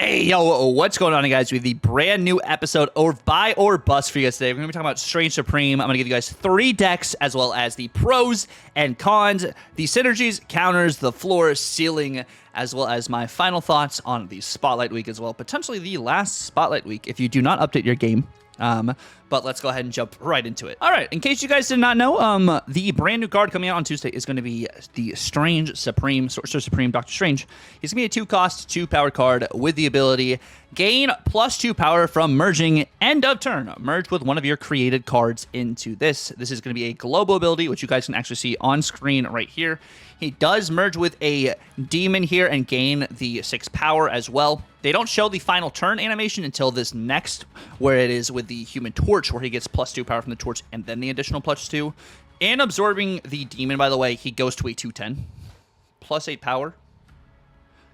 Hey, yo, what's going on, guys? We have the brand new episode of Buy or Bust for you guys today. We're going to be talking about Strange Supreme. I'm going to give you guys 3 decks, as well as the pros and cons, the synergies, counters, the floor, ceiling, as well as my final thoughts on the Spotlight Week as well. Potentially the last Spotlight Week if you do not update your game. But let's go ahead and jump right into it. All right, in case you guys did not know, the brand new card coming out on Tuesday is going to be the Strange Supreme, Sorcerer Supreme, Dr. Strange. He's going to be a 2-cost, 2-power card with the ability gain +2 power from merging end of turn. Merge with one of your created cards into this. This is going to be a global ability, which you guys can actually see on screen right here. He does merge with a demon here and gain the 6 power as well. They don't show the final turn animation until this next, where it is with the Human Torch, where he gets +2 power from the torch and then the additional +2. And absorbing the demon, by the way, he goes to a 210. +8 power.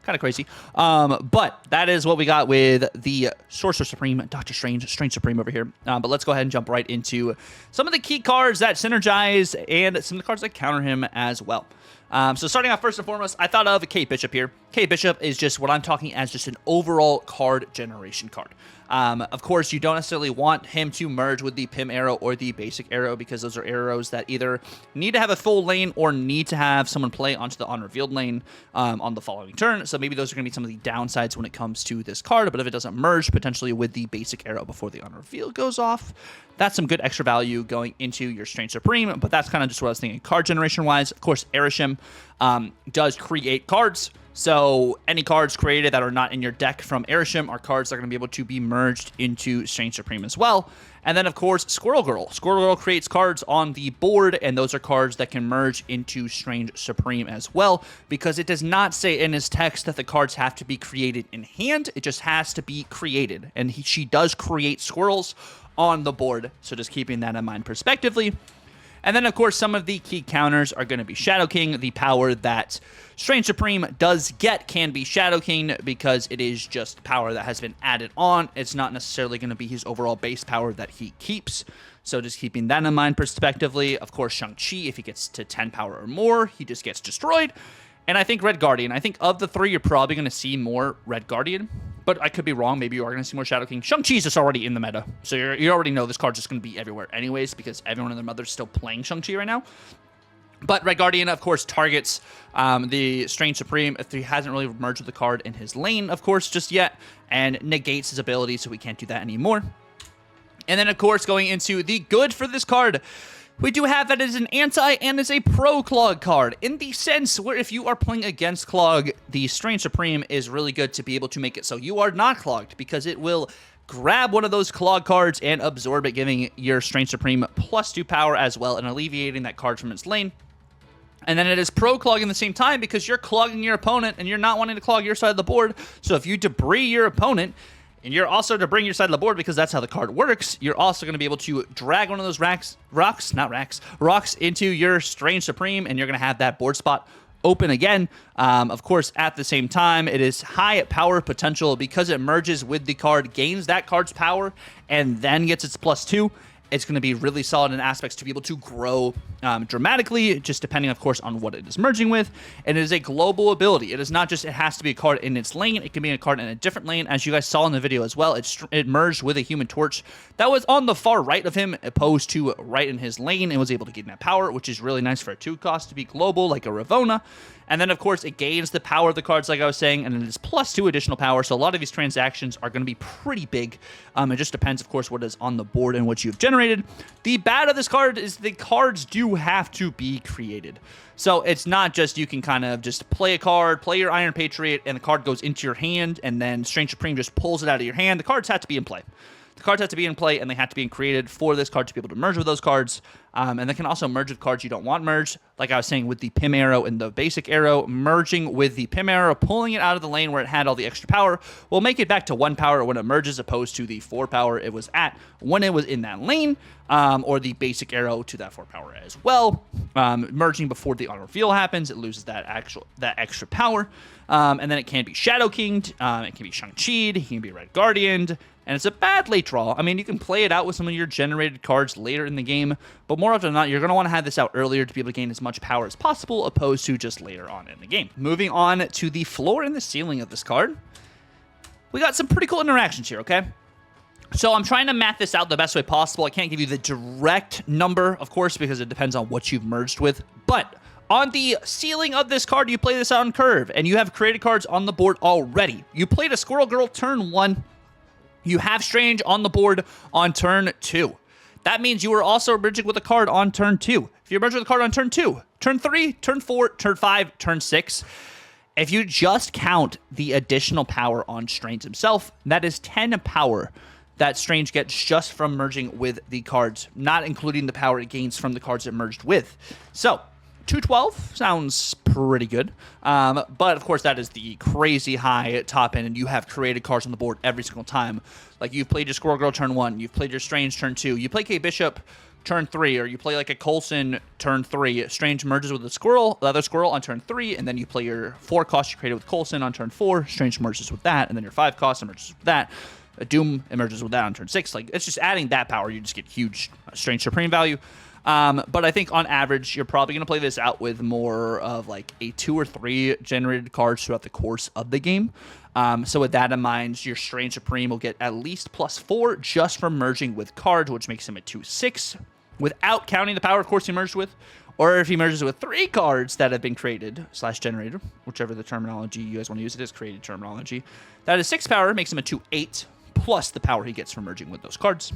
Kind of crazy. But that is what we got with the Sorcerer Supreme, Dr. Strange, Strange Supreme over here. But let's go ahead and jump right into some of the key cards that synergize and some of the cards that counter him as well. So starting off first and foremost, I thought of Kate Bishop here. Kate Bishop is just what I'm talking as just an overall card generation card. Of course, you don't necessarily want him to merge with the Pim arrow or the basic arrow because those are arrows that either need to have a full lane or need to have someone play onto the unrevealed lane on the following turn. So maybe those are going to be some of the downsides when it comes to this card. But if it doesn't merge potentially with the basic arrow before the unrevealed goes off, that's some good extra value going into your Strange Supreme. But that's kind of just what I was thinking card generation wise. Of course, Erishim does create cards. So any cards created that are not in your deck from Erishim are cards that are going to be able to be merged into Strange Supreme as well. And then, of course, Squirrel Girl. Squirrel Girl creates cards on the board, and those are cards that can merge into Strange Supreme as well, because it does not say in his text that the cards have to be created in hand. It just has to be created. And she does create squirrels on the board, so just keeping that in mind prospectively. And then, of course, some of the key counters are going to be Shadow King. The power that Strange Supreme does get can be Shadow King because it is just power that has been added on. It's not necessarily going to be his overall base power that he keeps. So just keeping that in mind prospectively. Of course, Shang-Chi, if he gets to 10 power or more, he just gets destroyed. And I think Red Guardian. I think of the 3, you're probably going to see more Red Guardian. But I could be wrong. Maybe you are going to see more Shadow King. Shang-Chi's just already in the meta. So you already know this card's just going to be everywhere anyways because everyone and their mother's still playing Shang-Chi right now. But Red Guardian, of course, targets the Strange Supreme if he hasn't really merged with the card in his lane, of course, just yet. And negates his ability, so we can't do that anymore. And then, of course, going into the good for this card, we do have that as an anti and as a pro Clog card, in the sense where if you are playing against Clog, the Strange Supreme is really good to be able to make it so you are not clogged, because it will grab one of those Clog cards and absorb it, giving your Strange Supreme +2 power as well, and alleviating that card from its lane. And then it is pro-clogging at the same time because you're clogging your opponent and you're not wanting to clog your side of the board. So if you debris your opponent, and you're also to bring your side of the board because that's how the card works, you're also going to be able to drag one of those rocks into your Strange Supreme, and you're going to have that board spot open again. Of course, at the same time, it is high power potential because it merges with the card, gains that card's power, and then gets its +2. It's going to be really solid in aspects to be able to grow dramatically, just depending, of course, on what it is merging with. And it is a global ability. It is not just it has to be a card in its lane. It can be a card in a different lane. As you guys saw in the video as well, it merged with a Human Torch that was on the far right of him, opposed to right in his lane, and was able to gain that power, which is really nice for a 2-cost to be global, like a Ravonna. And then, of course, it gains the power of the cards, like I was saying, and it is +2 additional power. So a lot of these transactions are going to be pretty big. It just depends, of course, what is on the board and what you've generated. The bad of this card is the cards do have to be created. So it's not just you can kind of just play a card, play your Iron Patriot, and the card goes into your hand, and then Strange Supreme just pulls it out of your hand. The cards have to be in play. The cards have to be in play, and they have to be created for this card to be able to merge with those cards. And they can also merge with cards you don't want merged. Like I was saying with the Pim arrow and the basic arrow, merging with the Pim arrow, pulling it out of the lane where it had all the extra power, will make it back to 1 power when it merges, opposed to the 4 power it was at when it was in that lane, or the basic arrow to that 4 power as well. Merging before the unreveal happens, it loses that extra power. And then it can be Shadow Kinged, it can be Shang-Chi'd, it can be Red Guardianed, and it's a bad late draw. I mean, you can play it out with some of your generated cards later in the game, but more often than not, you're going to want to have this out earlier to be able to gain as much power as possible, opposed to just later on in the game. Moving on to the floor and the ceiling of this card. we got some pretty cool interactions here, okay? So I'm trying to math this out the best way possible. I can't give you the direct number, of course, because it depends on what you've merged with. But on the ceiling of this card, you play this out on curve, and you have created cards on the board already. You played a Squirrel Girl turn 1. You have Strange on the board on turn 2. That means you are also merging with a card on turn 2. If you're merging with a card on turn 2, turn 3, turn 4, turn 5, turn 6, if you just count the additional power on Strange himself, that is 10 power that Strange gets just from merging with the cards, not including the power it gains from the cards it merged with. So 212 sounds pretty good, but of course that is the crazy high top end, and you have created cards on the board every single time. Like, you've played your Squirrel Girl turn 1, you've played your Strange turn 2, you play K Bishop turn 3, or you play like a Coulson turn 3. Strange merges with the other squirrel on turn 3, and then you play your 4 cost you created with Coulson on turn 4. Strange merges with that, and then your 5 cost merges with that. Doom emerges with that on turn 6. Like, it's just adding that power, you just get huge Strange Supreme value. But I think on average, you're probably going to play this out with more of like a 2 or 3 generated cards throughout the course of the game. So with that in mind, your Strange Supreme will get at least +4 just from merging with cards, which makes him a 2/6 without counting the power, of course, he merged with. Or if he merges with 3 cards that have been created / generated, whichever the terminology you guys want to use, it is created terminology. That is 6 power, makes him a 2/8 plus the power he gets from merging with those cards,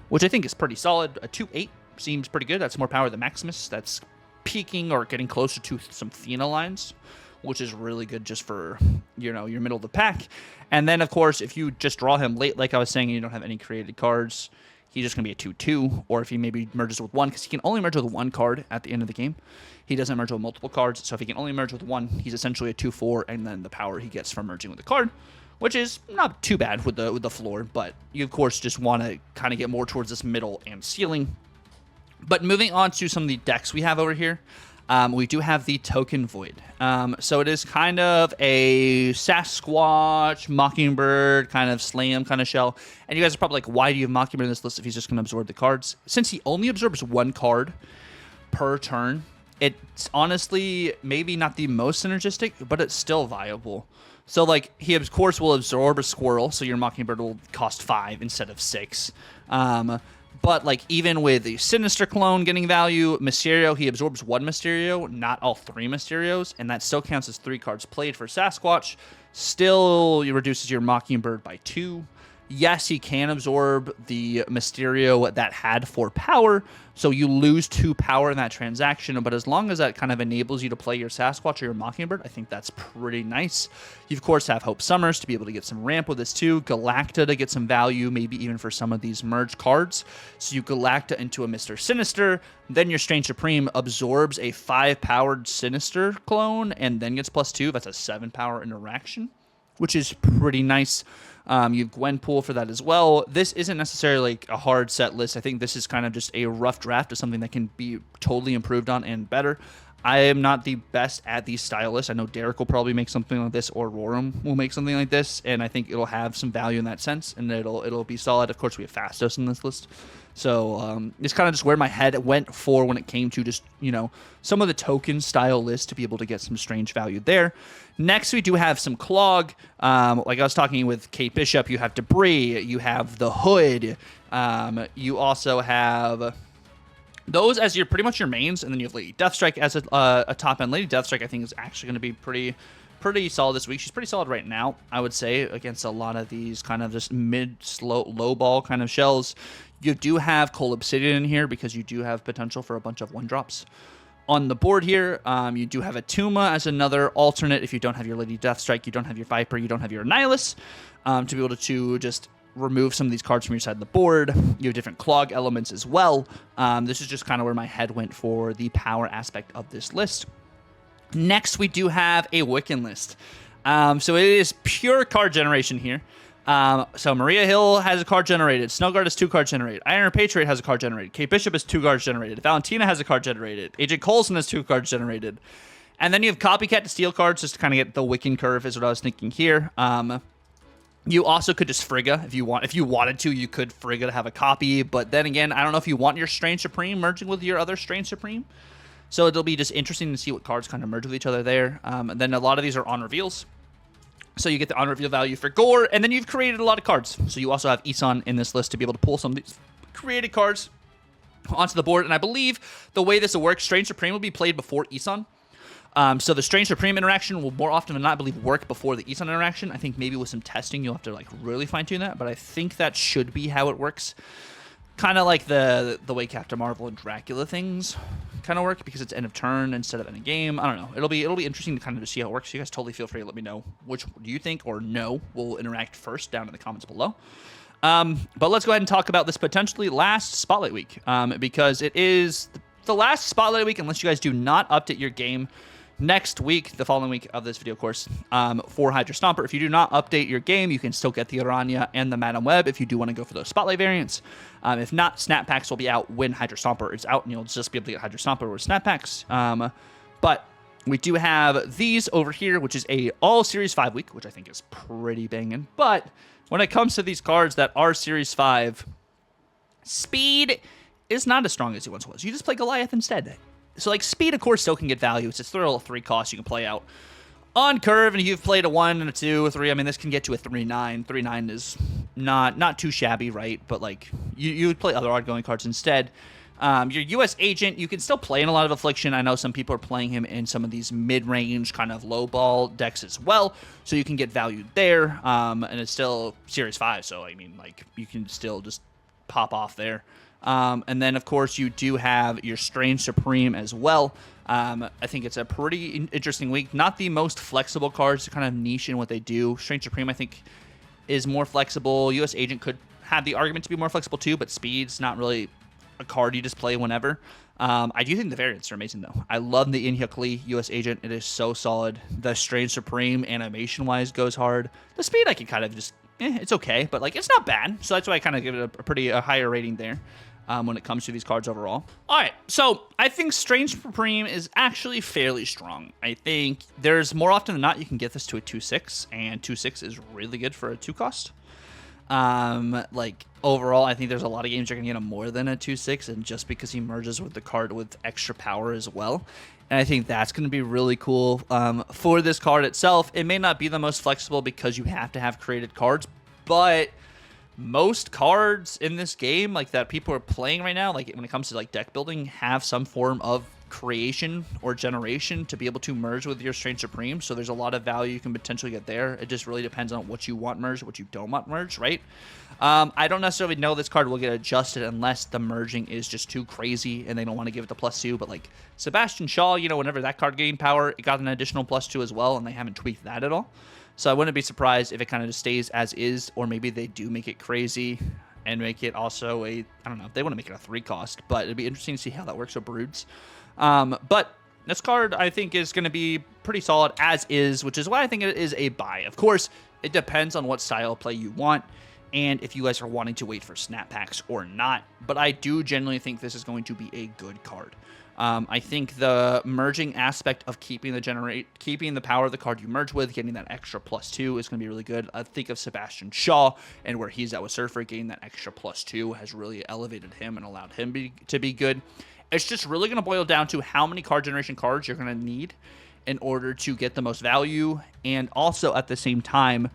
which I think is pretty solid. A 2/8 seems pretty good. That's more power than Maximus. That's peaking or getting closer to some Thena lines, which is really good just for, you know, your middle of the pack. And then, of course, if you just draw him late, like I was saying, and you don't have any created cards, he's just going to be a 2/2, or if he maybe merges with 1, because he can only merge with 1 card at the end of the game. He doesn't merge with multiple cards, so if he can only merge with 1, he's essentially a 2/4, and then the power he gets from merging with a card, which is not too bad with the floor, but you, of course, just want to kind of get more towards this middle and ceiling. But moving on to some of the decks we have over here, we do have the Token Void. So it is kind of a Sasquatch, Mockingbird, kind of Slam kind of shell. And you guys are probably like, why do you have Mockingbird in this list if he's just going to absorb the cards? Since he only absorbs 1 card per turn, it's honestly maybe not the most synergistic, but it's still viable. So, like, he, of course, will absorb a squirrel, so your Mockingbird will cost 5 instead of 6. But, like, even with the Sinister Clone getting value, Mysterio, he absorbs 1 Mysterio, not all 3 Mysterios, and that still counts as 3 cards played for Sasquatch. Still, it reduces your Mockingbird by 2. Yes, he can absorb the Mysterio that had 4 power, so you lose 2 power in that transaction, but as long as that kind of enables you to play your Sasquatch or your Mockingbird, I think that's pretty nice. You, of course, have Hope Summers to be able to get some ramp with this too, Galacta to get some value, maybe even for some of these merged cards. So you Galacta into a Mr. Sinister, then your Strange Supreme absorbs a 5-powered Sinister clone, and then gets +2. That's a 7-power interaction, which is pretty nice. You have Gwenpool for that as well. This isn't necessarily like a hard set list. I think this is kind of just a rough draft of something that can be totally improved on and better. I am not the best at these style lists. I know Derek will probably make something like this, or Roram will make something like this, and I think it'll have some value in that sense, and it'll be solid. Of course, we have Fastos in this list. So it's kind of just where my head went for when it came to just, you know, some of the token style lists to be able to get some strange value there. Next, we do have some Clog. Like I was talking with Kate Bishop, you have Debris, you have the Hood, you also have those as pretty much your mains, and then you have Lady Deathstrike as a top end. Lady Deathstrike, I think, is actually going to be pretty solid this week. She's pretty solid right now, I would say, against a lot of these kind of just low ball kind of shells. You do have Cold Obsidian in here because you do have potential for a bunch of 1-drops. On the board here, you do have a Tuma as another alternate. If you don't have your Lady Deathstrike, you don't have your Viper, you don't have your Nihilus, to be able to just remove some of these cards from your side of the board. You have different Clog elements as well. This is just kind of where my head went for the power aspect of this list. Next, we do have a Wiccan list. So it is pure card generation here. So Maria Hill has a card generated. Snowguard has 2 cards generated. Iron Patriot has a card generated. Kate Bishop has 2 cards generated. Valentina has a card generated. Agent Coulson has 2 cards generated. And then you have Copycat to steal cards just to kind of get the Wiccan curve is what I was thinking here. You also could just Frigga if you wanted to. You could Frigga to have a copy, but then again, I don't know if you want your Strange Supreme merging with your other Strange Supreme. So it'll be just interesting to see what cards kind of merge with each other there. And then a lot of these are on reveals. So you get the on reveal value for Gore, and then you've created a lot of cards. So you also have Isan in this list to be able to pull some of these created cards onto the board. And I believe the way this will work, Strange Supreme will be played before Isan. So the Strange Supreme interaction will more often than not, I believe, work before the Isan interaction. I think maybe with some testing, you'll have to like really fine-tune that, but I think that should be how it works. Kind of like the way Captain Marvel and Dracula things kind of work, because it's end of turn instead of end of game. I don't know. It'll be interesting to kind of just see how it works. So you guys totally feel free to let me know which do you think or no will interact first down in the comments below. But let's go ahead and talk about this potentially last Spotlight Week, because it is the last Spotlight Week unless you guys do not update your game next week, the following week of this video course, for Hydra Stomper. If you do not update your game, you can still get the Aranya and the Madam Web if you do want to go for those Spotlight variants. If not, Snap Packs will be out when Hydra Stomper is out, and you'll just be able to get Hydra Stomper with Snap Packs. But we do have these over here, which is a all Series 5 week, which I think is pretty banging. But when it comes to these cards that are Series 5, speed is not as strong as it once was. You just play Goliath instead. So, like, speed, of course, still can get value. It's a little 3 cost you can play out on curve, and if you've played a 1 and a 2 or 3, I mean, this can get you a 3-9. 3-9 is not too shabby, right? But, like, you would play other ongoing cards instead. Your U.S. Agent, you can still play in a lot of Affliction. I know some people are playing him in some of these mid-range kind of low-ball decks as well, so you can get value there. And it's still Series 5, so, I mean, like, you can still just pop off there. And then, of course, you do have your Strange Supreme as well. I think it's a pretty interesting week. Not the most flexible cards to kind of niche in what they do. Strange Supreme, I think, is more flexible. U.S. Agent could have the argument to be more flexible too, but Speed's not really a card you just play whenever. I do think the variants are amazing, though. I love the In-Hyuk Lee U.S. Agent. It is so solid. The Strange Supreme, animation-wise, goes hard. The Speed, I can kind of just, it's okay, but, like, it's not bad. So that's why I kind of give it a higher rating there. When it comes to these cards overall. All right, so I think Strange Supreme is actually fairly strong. I think there's more often than not you can get this to a 2-6, and 2-6 is really good for a 2 cost. Like, overall, I think there's a lot of games you're going to get him more than a 2-6, and just because he merges with the card with extra power as well. And I think that's going to be really cool for this card itself. It may not be the most flexible because you have to have created cards, but most cards in this game, like, that people are playing right now, like, when it comes to, like, deck building, have some form of creation or generation to be able to merge with your Strange Supreme. So there's a lot of value you can potentially get there. It just really depends on what you want merged, what you don't want merged, right? I don't necessarily know this card will get adjusted unless the merging is just too crazy and they don't want to give it the +2. But, like, Sebastian Shaw, you know, whenever that card gained power, it got an additional +2 as well, and they haven't tweaked that at all. So I wouldn't be surprised if it kind of just stays as is, or maybe they do make it crazy and make it also a, I don't know, if they want to make it a 3 cost, but it'd be interesting to see how that works with Broods. But this card, I think, is going to be pretty solid as is, which is why I think it is a buy. Of course, it depends on what style of play you want, and if you guys are wanting to wait for Snap Packs or not, but I do genuinely think this is going to be a good card. I think the merging aspect of keeping the power of the card you merge with, getting that extra +2 is going to be really good. I think of Sebastian Shaw and where he's at with Surfer, getting that extra +2 has really elevated him and allowed him to be good. It's just really going to boil down to how many card generation cards you're going to need in order to get the most value, and also at the same time,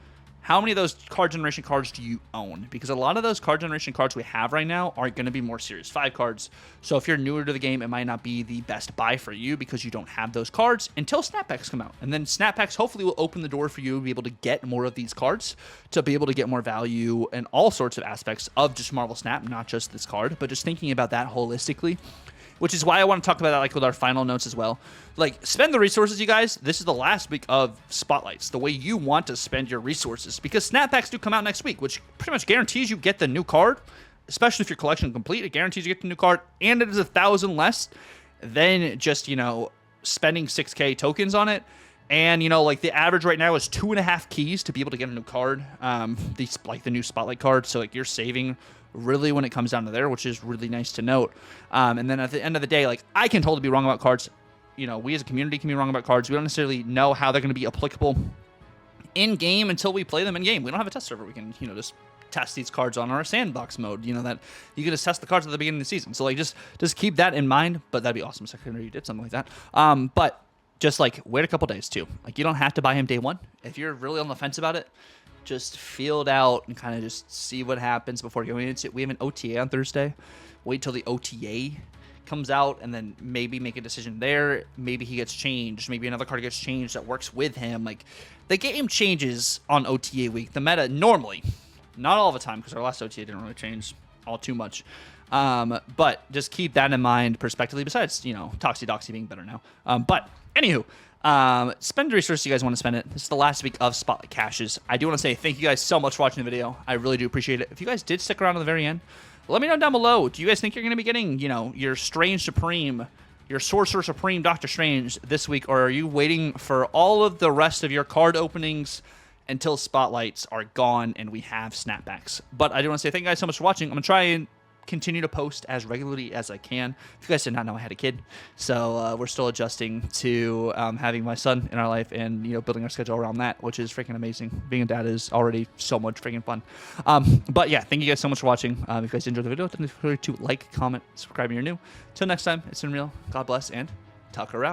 how many of those card generation cards do you own? Because a lot of those card generation cards we have right now are going to be more Series 5 cards. So if you're newer to the game, it might not be the best buy for you because you don't have those cards until Snap Packs come out. And then Snap Packs hopefully will open the door for you to be able to get more of these cards, to be able to get more value in all sorts of aspects of just Marvel Snap, not just this card, but just thinking about that holistically. Which is why I want to talk about that, like, with our final notes as well. Like, spend the resources, you guys. This is the last week of Spotlights, the way you want to spend your resources. Because Snap Packs do come out next week, which pretty much guarantees you get the new card, especially if your collection is complete. It guarantees you get the new card, and it is 1,000 less than just, you know, spending 6K tokens on it. And, you know, like, the average right now is 2.5 keys to be able to get a new card, like the new Spotlight card. So, like, you're saving really when it comes down to there, which is really nice to note. And then at the end of the day, like, I can totally be wrong about cards. You know, we as a community can be wrong about cards. We don't necessarily know how they're going to be applicable in-game until we play them in-game. We don't have a test server. We can, you know, just test these cards on our sandbox mode, you know, that you can just test the cards at the beginning of the season. So, like, just keep that in mind, but that'd be awesome. Secondary, you did something like that. But just like wait a couple days too. Like you don't have to buy him day one. If you're really on the fence about it, just feel it out and kind of just see what happens before going into it. We have an OTA on Thursday. Wait till the OTA comes out and then maybe make a decision there. Maybe he gets changed. Maybe another card gets changed that works with him. Like the game changes on OTA week. The meta normally, not all the time because our last OTA didn't really change all too much. But just keep that in mind prospectively, besides, you know, Toxie Doxie being better now. But anywho, spend the resources you guys want to spend it. This is the last week of Spotlight Caches. I do want to say thank you guys so much for watching the video. I really do appreciate it. If you guys did stick around to the very end, let me know down below. Do you guys think you're going to be getting, you know, your Strange Supreme, your Sorcerer Supreme Doctor Strange this week, or are you waiting for all of the rest of your card openings until Spotlights are gone and we have snapbacks? But I do want to say thank you guys so much for watching. I'm going to try and continue to post as regularly as I can. If you guys did not know, I had a kid, so we're still adjusting to having my son in our life and, you know, building our schedule around that, which is freaking amazing. Being a dad is already so much freaking fun. But yeah, thank you guys so much for watching. If you guys enjoyed the video, don't forget to like, comment, subscribe if you're new. Till next time, it's been real. God bless and Tucker out.